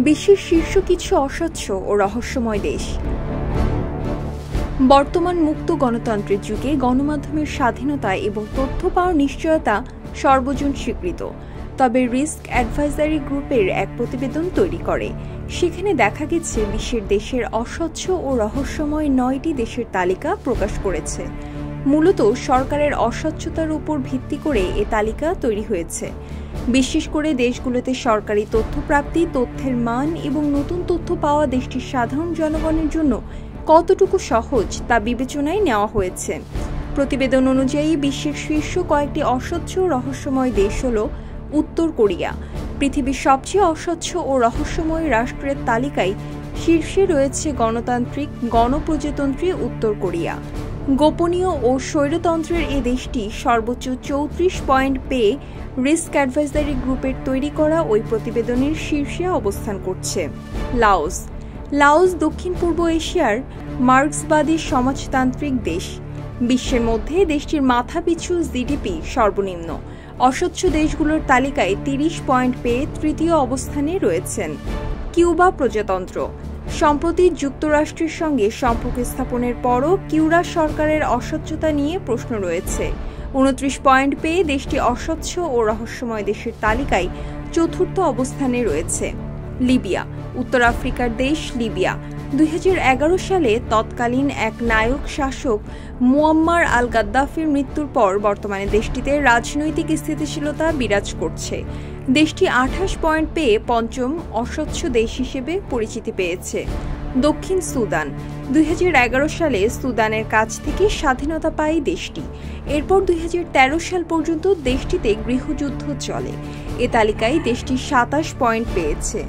বিশ্বের শীর্ষ কিছু অস্বচ্ছ ও রহস্যময় দেশ। বর্তমান মুক্ত গণতন্ত্রের যুগে গণমাধ্যমের স্বাধীনতা এবং তথ্য পাওয়ার নিশ্চয়তা সর্বজন স্বীকৃত। তবে রিস্ক অ্যাডভাইজারি গ্রুপের এক প্রতিবেদন তৈরি করে, সেখানে দেখা গেছে বিশ্বের দেশের অস্বচ্ছ ও রহস্যময় 9টি দেশের তালিকা প্রকাশ করেছে। মূলত সরকারের অস্বচ্ছতার উপর ভিত্তি করে এ তালিকা তৈরি হয়েছে। বিশেষ করে দেশগুলোতে সরকারি তথ্য প্রাপ্তি, তথ্যের মান এবং নতুন তথ্য পাওয়া দেশটির সাধারণ জনগণের জন্য কতটুকু সহজ তা বিবেচনায় নেওয়া হয়েছে। প্রতিবেদন অনুযায়ী বিশ্বের শীর্ষ কয়েকটি অস্বচ্ছ রহস্যময় দেশ হল উত্তর কোরিয়া। পৃথিবীর সবচেয়ে অস্বচ্ছ ও রহস্যময় রাষ্ট্রের তালিকায় শীর্ষে রয়েছে গণতান্ত্রিক গণপ্রজাতন্ত্রী উত্তর কোরিয়া। গোপনীয় ও স্বৈরতন্ত্রের এ দেশটি সর্বোচ্চ 34 পয়েন্ট পেয়ে রিস্ক অ্যাডভাইজারি গ্রুপের তৈরি করা ওই প্রতিবেদনের শীর্ষে অবস্থান করছে। লাওস দক্ষিণ পূর্ব এশিয়ার মার্ক্সবাদী সমাজতান্ত্রিক দেশ। বিশ্বের মধ্যে দেশটির মাথাপিছু জিডিপি সর্বনিম্ন। অস্বচ্ছ দেশগুলোর তালিকায় 30 পয়েন্ট পেয়ে তৃতীয় অবস্থানে রয়েছেন। কিউবা প্রজাতন্ত্র। সম্প্রতি যুক্তরাষ্ট্রের সঙ্গে সম্পর্ক স্থাপনের পরও কিউবা সরকারের অস্বচ্ছতা নিয়ে প্রশ্ন রয়েছে। 29 পয়েন্ট পেয়ে দেশটি অস্বচ্ছ ও রহস্যময় দেশের তালিকায় চতুর্থ অবস্থানে রয়েছে। লিবিয়া। উত্তর আফ্রিকার দেশ লিবিয়া। 2011 সালে তৎকালীন এক নায়ক শাসক মুয়াম্মার আল গাদ্দাফির মৃত্যুর পর বর্তমানে দেশটিতে রাজনৈতিক স্থিতিশীলতা বিরাজ করছে। দেশটি 28 পয়েন্ট পেয়ে পঞ্চম অস্বচ্ছ দেশ হিসেবে পরিচিতি পেয়েছে। দক্ষিণ সুদান। 2011 সালে সুদানের কাছ থেকে স্বাধীনতা পায় দেশটি। এরপর 2013 সাল পর্যন্ত দেশটিতে গৃহযুদ্ধ চলে। এ তালিকায় দেশটি 27 পয়েন্ট পেয়েছে।